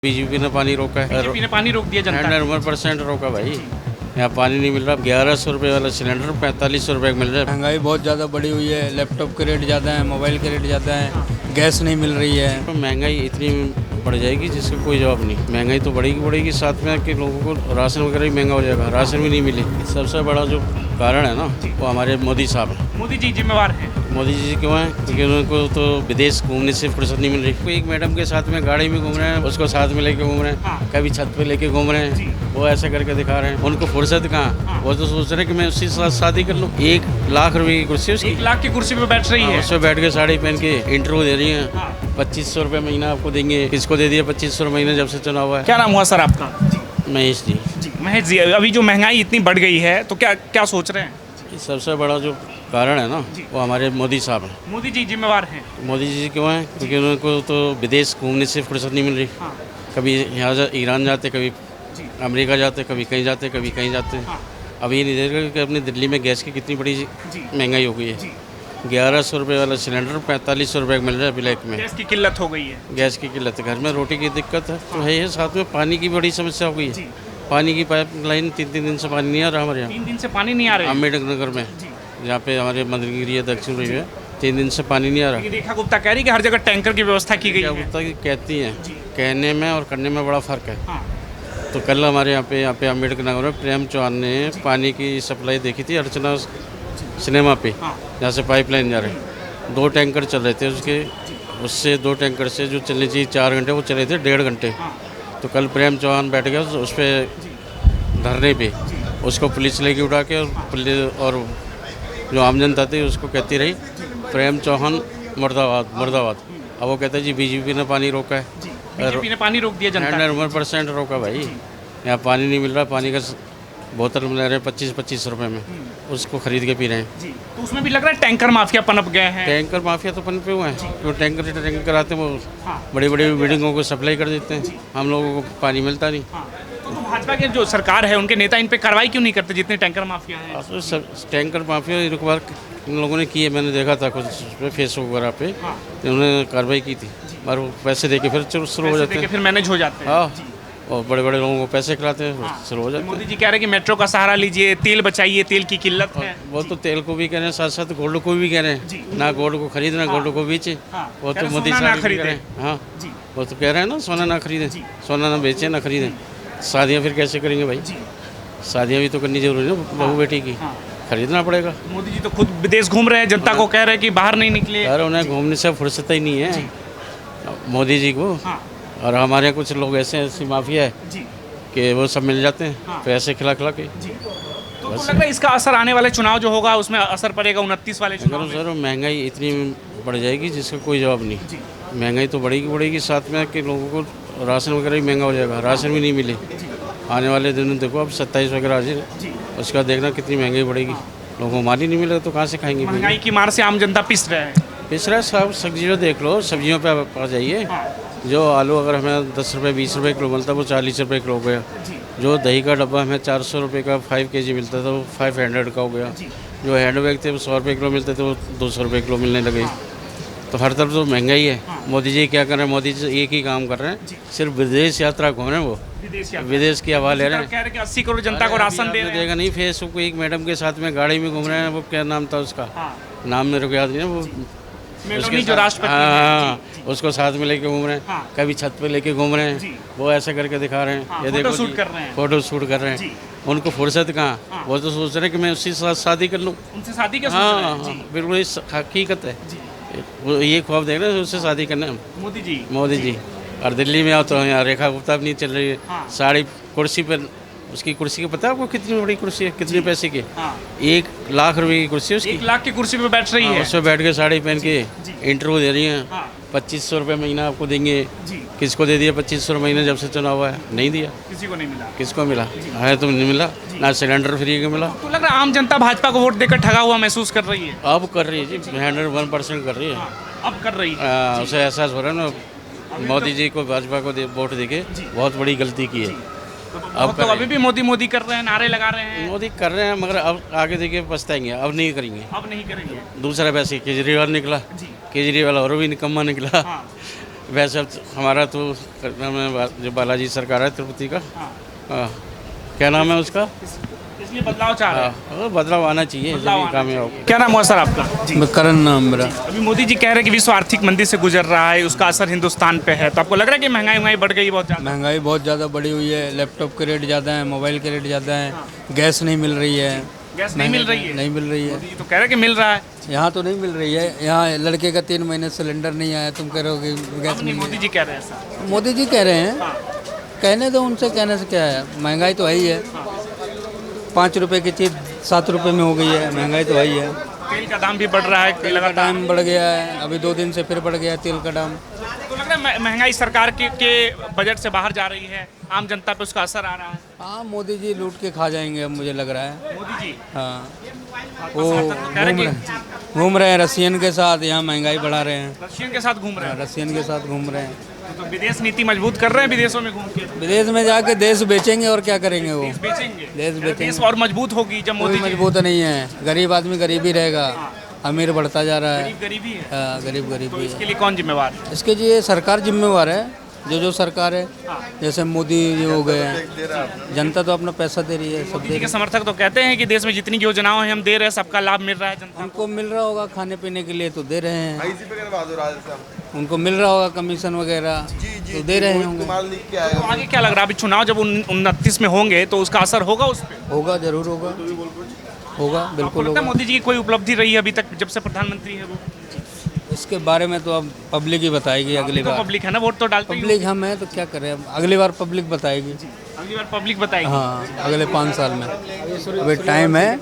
BJP ने पानी रोका है। बीजेपी ने पानी रोक दिया जनता को। 100% रोका भाई। यहाँ पानी नहीं मिल रहा। 1100 रुपये वाला सिलेंडर 4500 रुपये मिल रहा है। महंगाई बहुत ज़्यादा बढ़ी हुई है। लैपटॉप के रेट ज़्यादा है, मोबाइल के रेट ज़्यादा है, गैस नहीं मिल रही है। तो महंगाई इतनी बढ़ जाएगी जिसका कोई जवाब नहीं। महंगाई तो बढ़ेगी, साथ में कि लोगों को राशन वगैरह भी महंगा हो जाएगा। राशन भी नहीं मिले। सबसे बड़ा जो कारण है ना वो हमारे मोदी साहब हैं। मोदी जी जिम्मेवार हैं। मोदी जी क्यों हैं? क्योंकि उनको तो विदेश घूमने से फुर्सत नहीं मिल रही। कोई एक मैडम के साथ में गाड़ी में घूम रहे हैं, उसको साथ में लेके घूम रहे हैं, कभी छत पे लेके घूम रहे हैं, वो ऐसे करके दिखा रहे हैं। उनको फुर्सत कहाँ? वो तो सोच रहे हैं कि मैं उसके साथ शादी कर लूँ। 1 लाख रुपए की कुर्सी उसकी, 1 लाख की कुर्सी पे बैठ रही है। उस पर बैठ के साड़ी पहन के इंटरव्यू दे रही है। 2500 रुपये महीना आपको देंगे। किसको दे दिया 2500 महीना जब से चुनाव हुआ है? क्या नाम हुआ सर आपका? महेश जी। महेश जी, अभी जो महंगाई इतनी बढ़ गई है तो क्या क्या सोच रहे हैं? सबसे बड़ा जो कारण है ना वो हमारे मोदी साहब हैं। मोदी जी जिम्मेवार हैं। मोदी जी क्यों हैं? क्योंकि उनको तो विदेश घूमने से फुर्सत नहीं मिल रही। कभी यहाँ ईरान जाते, कभी अमेरिका जाते, कभी कहीं जाते, कभी कहीं जाते। अब ये नहीं देख रहे कि अपनी दिल्ली में गैस की कितनी बड़ी महंगाई हो गई है। 1100 रुपये वाला सिलेंडर 4500 रुपये मिल रहा है ब्लैक में। गैस की किल्लत हो गई है। गैस की किल्लत है, घर में रोटी की दिक्कत है तो है। साथ में पानी की बड़ी समस्या हो गई है। पानी की पाइप लाइन 3 दिन से पानी नहीं आ रहा हमारे यहाँ। 3 दिन से पानी नहीं आ रहा है। अम्बेडकर नगर में, जहाँ पे हमारे मंदिरगिरी है, दक्षिण रही है, 3 दिन से पानी नहीं आ रहा। रेखा गुप्ता कह रही कि हर जगह टैंकर की व्यवस्था की गई है। गुप्ता की कहती हैं, कहने में और करने में बड़ा फ़र्क है। हाँ। तो कल हमारे यहाँ पे अम्बेडकर नगर में प्रेम चौहान ने पानी की सप्लाई देखी थी अर्चना सिनेमा पे, जहाँ से पाइपलाइन जा रही। 2 टैंकर चल रहे थे उससे 2 टैंकर से जो चलने चाहिए 4 घंटे वो चले थे 1.5 घंटे। तो कल प्रेम चौहान बैठ गया उस पर धरने पे, उसको पुलिस लेके उठा के और जो आम जनता थी उसको कहती रही प्रेम चौहान मुर्दाबाद मुर्दाबाद। अब वो कहता है जी बीजेपी ने पानी रोका है। बीजेपी ने पानी रोक दिया जनता को। 100% रोका भाई। यहाँ पानी नहीं मिल रहा। पानी का बोतल मिल रहे हैं 25-25 रुपये में, उसको खरीद के पी रहे हैं। तो उसमें भी लग रहा है टैंकर माफिया पनप गए हैं। टैंकर माफिया तो पनपे हुए हैं। जो टैंकर कराते हैं वो बड़ी बड़ी बिल्डिंगों को सप्लाई कर देते हैं। हम लोगों को पानी मिलता नहीं। तो भाजपा के जो सरकार है उनके नेता इन पे कार्रवाई क्यों नहीं करते जितने टैंकर माफिया हैं? टैंकर माफिया एक बार इन लोगों ने की है, मैंने देखा था कुछ फेसबुक वगैरह पे, उन्होंने कार्रवाई की थी। और वो पैसे दे के फिर शुरू हो जाते हैं, फिर मैनेज हो जाते हैं। हाँ, और बड़े बड़े लोगों को पैसे खिलाते हैं, शुरू हो जाते हैं। मोदी जी कह रहे हैं कि मेट्रो का सहारा लीजिए, तेल बचाइए, तेल की किल्लत है। वो तो तेल को भी कह रहे हैं, साथ साथ गोल्ड को भी कह रहे हैं। ना गोल्ड को खरीद ना गोल्ड को बेचे। वो तो मोदी साहब कह रहे हैं। हाँ, वो तो कह रहे हैं ना सोना ना खरीदें, सोना ना बेचें ना खरीदें। शादियाँ फिर कैसे करेंगे भाई? शादियाँ भी तो करनी जरूरी है बहू बेटी की, खरीदना पड़ेगा। मोदी जी तो खुद विदेश घूम रहे हैं, जनता को कह रहे हैं कि बाहर नहीं निकले। यार उन्हें घूमने से फुर्सत ही नहीं है मोदी जी को। और हमारे यहाँ कुछ लोग ऐसी माफिया है कि वो सब मिल जाते हैं पैसे खिला खिला के। तो लग रहा है इसका असर आने वाले चुनाव जो होगा उसमें असर पड़ेगा 29 वाले चुनाव में। सर महंगाई इतनी बढ़ जाएगी जिसका कोई जवाब नहीं। महंगाई तो बढ़ेगी, साथ में कि लोगों को राशन वगैरह भी महंगा हो जाएगा। राशन भी नहीं मिले आने वाले दिनों। देखो अब 27 वगैरह आ जाए, उसका देखना कितनी महंगाई बढ़ेगी। लोगों को माल ही नहीं मिलेगा तो कहाँ से खाएंगे? महंगाई की मार से आम जनता पिस रहे हैं। सब सब्जियों देख लो, सब्जियों पे आ जाइए। जो आलू अगर हमें 10 रुपये 20 रुपये किलो मिलता है वो 40 रुपये किलो हो गया। जो दही का डब्बा हमें 400 रुपये का 5 kg मिलता था वो 500 का हो गया। जो हैंडबैग थे वो 100 रुपये किलो मिलते थे वो 200 रुपये किलो मिलने लगे। तो हर तरफ तो महंगाई है। मोदी जी क्या कर रहे हैं? मोदी जी एक ही काम कर रहे हैं, सिर्फ विदेश यात्रा घूम रहे हैं। वो विदेश की हवा ले रहे हैं। कह रहे हैं कि 80 करोड़ जनता को राशन दे रहे हैं। देगा नहीं फेसबुक, एक मैडम के साथ में गाड़ी में घूम रहे हैं। वो क्या नाम था उसका? नाम मेरे को याद नहीं है। वो मेलोनी जो राष्ट्रपति हैं। हाँ, उसको साथ में लेके घूम रहे हैं, कभी छत पे लेके घूम रहे हैं। वो ऐसे करके दिखा रहे हैं। ये देखो फोटो शूट कर रहे हैं। फोटो शूट कर रहे हैं। उनको फुर्सत कहाँ? वो तो सोच रहे हैं कि मैं उसके साथ शादी कर लूँ। उनसे शादी का हाँ, बिल्कुल ये हकीकत है। वो ये ख्वाब देख रहे हैं उससे शादी करना है मोदी जी। और दिल्ली में आओ तो यहाँ रेखा गुप्ता भी नहीं चल रही है। साड़ी कुर्सी पर, उसकी कुर्सी का पता है आपको कितनी बड़ी कुर्सी है? कितने पैसे की? 1 लाख रुपए की कुर्सी है उसकी। 1 लाख की कुर्सी पे बैठ रही है। उस पर बैठ के साड़ी पहन के इंटरव्यू दे रही हैं। 2500 रुपये महीना आपको देंगे। किसको दे दिया 2500 महीना जब से चुनाव हुआ है? नहीं दिया। किसी को नहीं मिला। किसको मिला है? तो नहीं मिला ना, सिलेंडर फ्री का मिला। तो लग रहा है आम जनता भाजपा को वोट देकर ठगा हुआ महसूस कर रही है। अब कर रही है जी, 101% कर रही है। अब कर रही है। उसे एहसास हो रहा है ना मोदी जी को भाजपा को वोट देके बहुत बड़ी गलती की है। अब तो अभी भी मोदी कर रहे हैं, नारे लगा रहे हैं। मोदी कर रहे हैं मगर अब आगे देखिए पछताएंगे। अब नहीं करेंगे। अब नहीं करेंगे। दूसरा वैसे केजरीवाल निकला, केजरीवाल और भी निकम्मा निकला। वैसे अब हमारा तो जो बालाजी सरकार है तिरुपति का, हाँ, क्या नाम है उसका, इसलिए बदलाव चाह रहे हैं। हाँ, बदलाव आना चाहिए जब कामयाब हो। क्या नाम हुआ सर आपका? मैं करण नाम मेरा। अभी मोदी जी कह रहे हैं कि विश्व आर्थिक मंदी से गुजर रहा है, उसका असर हिंदुस्तान पे है, तो आपको लग रहा है कि महंगाई बढ़ गई बहुत ज़्यादा? महंगाई बहुत ज़्यादा बढ़ी हुई है, लैपटॉप के रेट ज़्यादा हैं, मोबाइल के रेट ज़्यादा हैं, गैस नहीं मिल रही है। गैस नहीं मिल रही है? नहीं मिल रही है। मोदी जी तो कह रहे हैं कि मिल रहा है। यहाँ तो नहीं मिल रही है। यहाँ लड़के का 3 महीने सिलेंडर नहीं आया, तुम कह रहे हो कि गैस नहीं, मिल मोदी जी कह रहे हैं सर। रही। मोदी जी कह रहे हैं, कहने दो उनसे, कहने से क्या है, महंगाई तो है ही है। 5 रुपए की चीज़ 7 रुपए में हो गई है, महंगाई तो है ही है। तेल का दाम भी बढ़ रहा है, तेल का दाम बढ़ गया है, अभी 2 दिन से फिर बढ़ गया है तेल का दाम। तो लग रहा है महंगाई सरकार के बजट से बाहर जा रही है, आम जनता पे उसका असर आ रहा है। हाँ, मोदी जी लूट के खा जाएंगे अब मुझे लग रहा है। मोदी जी हाँ, वो घूम रहे हैं रशियन के साथ, यहाँ महंगाई बढ़ा रहे हैं। रशियन के साथ घूम रहे हैं, रशियन के साथ घूम रहे हैं। तो विदेश नीति मजबूत कर रहे हैं विदेशों में घूम के। विदेश में जाके देश बेचेंगे और क्या करेंगे वो? बेचेंगे, देश बेचेंगे। देश और मजबूत होगी जब मोदी कोई जी। मजबूत नहीं है, गरीब आदमी गरीब ही रहेगा, अमीर बढ़ता जा रहा है। गरीबी है, हाँ, गरीब गरीब तो ही इसके लिए कौन जिम्मेवार है? है। इसके लिए सरकार जिम्मेवार है, जो सरकार है, जैसे मोदी जी हो गए हैं। जनता तो अपना पैसा दे रही है, सब दे मोदी जी रही के है। समर्थक तो कहते हैं कि देश में जितनी योजनाओं हैं हम दे रहे हैं, सबका लाभ मिल रहा है जनता उनको मिल रहा होगा खाने पीने के लिए तो दे रहे हैं, उनको मिल रहा होगा कमीशन वगैरह तो दे रहे होंगे। को। तो आगे क्या लग रहा है, अभी चुनाव जब 29 में होंगे तो उसका असर होगा उस पर? होगा, जरूर होगा, होगा, बिल्कुल लगता है होगा। मोदी जी की कोई उपलब्धि रही है अभी तक जब से प्रधानमंत्री है वो? इसके बारे में तो अब पब्लिक ही बताएगी अगली तो बार। पब्लिक है ना, वोट तो डालते ही पब्लिक हम हैं तो क्या करें, अब अगली बार पब्लिक बताएगी। अगली बार पब्लिक बताएगी। हाँ, अगले 5 साल में। अभी टाइम है।